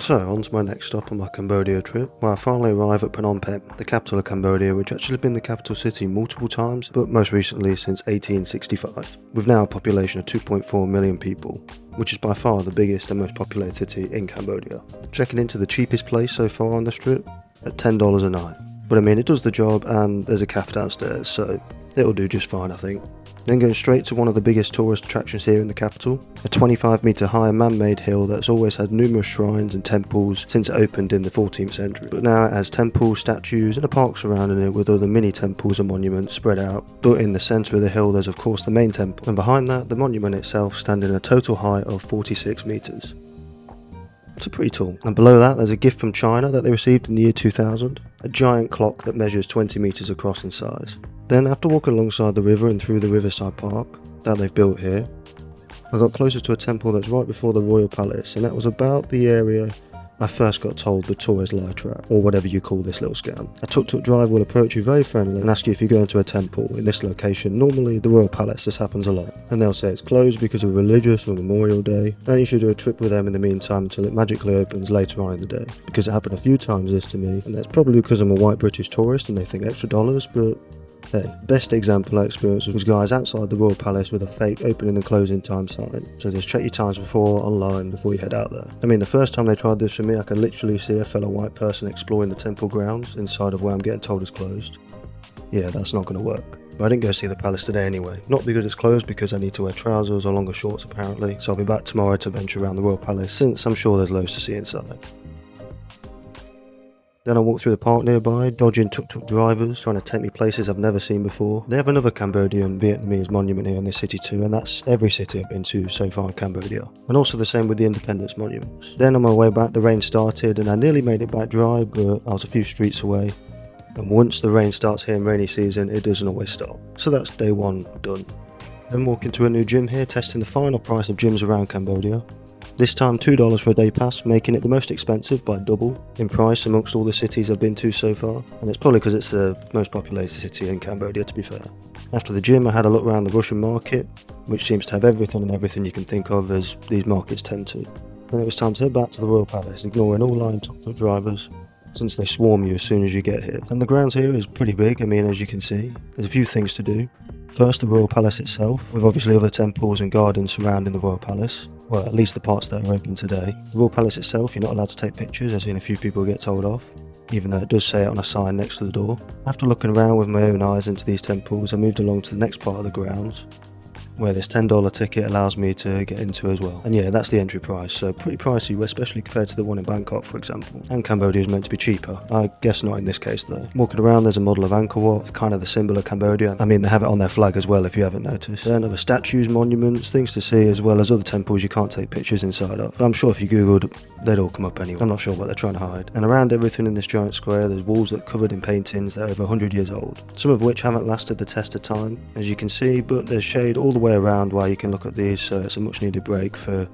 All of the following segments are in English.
So, on to my next stop on my Cambodia trip, where I finally arrive at Phnom Penh, the capital of Cambodia, which actually has been the capital city multiple times, but most recently since 1865, with now a population of 2.4 million people, which is by far the biggest and most populated city in Cambodia. Checking into the cheapest place so far on this trip at $10 a night. But I mean, it does the job, and there's a cafe downstairs, so it'll do just fine, I think. Then going straight to one of the biggest tourist attractions here in the capital, a 25-metre high man-made hill that's always had numerous shrines and temples since it opened in the 14th century. But now it has temples, statues and a park surrounding it with other mini temples and monuments spread out. But in the centre of the hill there's of course the main temple, and behind that the monument itself standing a total height of 46 metres. It's pretty tall. And below that there's a gift from China that they received in the year 2000, a giant clock that measures 20 metres across in size. Then after walking alongside the river and through the Riverside Park that they've built here, I got closer to a temple that's right before the Royal Palace, and that was about the area I first got told the tourist lie trap, or whatever you call this little scam. A tuk-tuk driver will approach you very friendly and ask you if you're going to a temple in this location, normally the Royal Palace. This happens a lot, and they'll say it's closed because of religious or Memorial Day, and you should do a trip with them in the meantime until it magically opens later on in the day, because it happened a few times this to me, and that's probably because I'm a white British tourist and they think extra dollars, but hey, best example I experienced was guys outside the Royal Palace with a fake opening and closing time sign. So just check your times online before you head out there. I mean, the first time they tried this for me, I could literally see a fellow white person exploring the temple grounds inside of where I'm getting told is closed. Yeah, that's not going to work. But I didn't go see the palace today anyway. Not because it's closed, because I need to wear trousers or longer shorts apparently. So I'll be back tomorrow to venture around the Royal Palace, since I'm sure there's loads to see inside. Then I walked through the park nearby, dodging tuk-tuk drivers, trying to take me places I've never seen before. They have another Cambodian-Vietnamese monument here in this city too, and that's every city I've been to so far in Cambodia. And also the same with the Independence monuments. Then on my way back the rain started, and I nearly made it back dry, but I was a few streets away. And once the rain starts here in rainy season, it doesn't always stop. So that's day one done. Then walking to a new gym here, testing the final price of gyms around Cambodia. This time $2 for a day pass, making it the most expensive by double in price amongst all the cities I've been to so far, and it's probably because it's the most populated city in Cambodia, to be fair. After the gym I had a look around the Russian market, which seems to have everything and everything you can think of, as these markets tend to. Then it was time to head back to the Royal Palace, ignoring all lying tuk-tuk drivers, since they swarm you as soon as you get here. And the grounds here is pretty big. I mean, as you can see, there's a few things to do. First, the Royal Palace itself, with obviously other temples and gardens surrounding the Royal Palace. Well, at least the parts that are open today. The Royal Palace itself, you're not allowed to take pictures. I've seen a few people get told off, even though it does say it on a sign next to the door. After looking around with my own eyes into these temples, I moved along to the next part of the grounds, where this $10 ticket allows me to get into as well. And yeah, that's the entry price, so pretty pricey, especially compared to the one in Bangkok, for example. And Cambodia is meant to be cheaper. I guess not in this case though. Walking around, there's a model of Angkor Wat, kind of the symbol of Cambodia. I mean, they have it on their flag as well, if you haven't noticed. Then other statues, monuments, things to see, as well as other temples you can't take pictures inside of. But I'm sure if you googled, they'd all come up anyway. I'm not sure what they're trying to hide. And around everything in this giant square, there's walls that are covered in paintings that are over 100 years old. Some of which haven't lasted the test of time, as you can see, but there's shade all the way around while you can look at these, so it's a much needed break for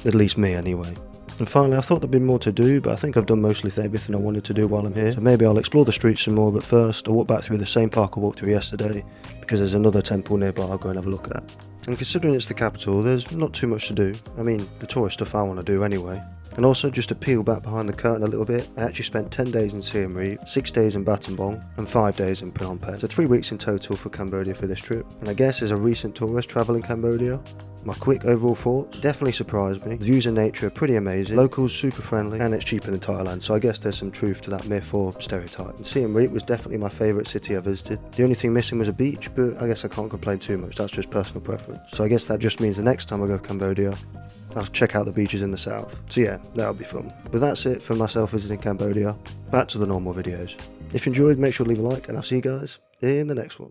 at least me anyway. And finally, I thought there'd be more to do, but I think I've done mostly everything I wanted to do while I'm here, so maybe I'll explore the streets some more, but first I'll walk back through the same park I walked through yesterday, because there's another temple nearby I'll go and have a look at. And considering it's the capital, there's not too much to do. I mean, the tourist stuff I want to do anyway. And also, just to peel back behind the curtain a little bit, I actually spent 10 days in Siem Reap, 6 days in Battambang, and 5 days in Phnom Penh. So 3 weeks in total for Cambodia for this trip. And I guess as a recent tourist travelling Cambodia, my quick overall thoughts definitely surprised me. The views and nature are pretty amazing, locals super friendly, and it's cheaper than Thailand, so I guess there's some truth to that myth or stereotype. And Siem Reap was definitely my favourite city I visited. The only thing missing was a beach, but I guess I can't complain too much, that's just personal preference. So I guess that just means the next time I go to Cambodia, I'll check out the beaches in the south. So yeah, that'll be fun. But that's it for myself visiting Cambodia. Back to the normal videos. If you enjoyed, make sure to leave a like, and I'll see you guys in the next one.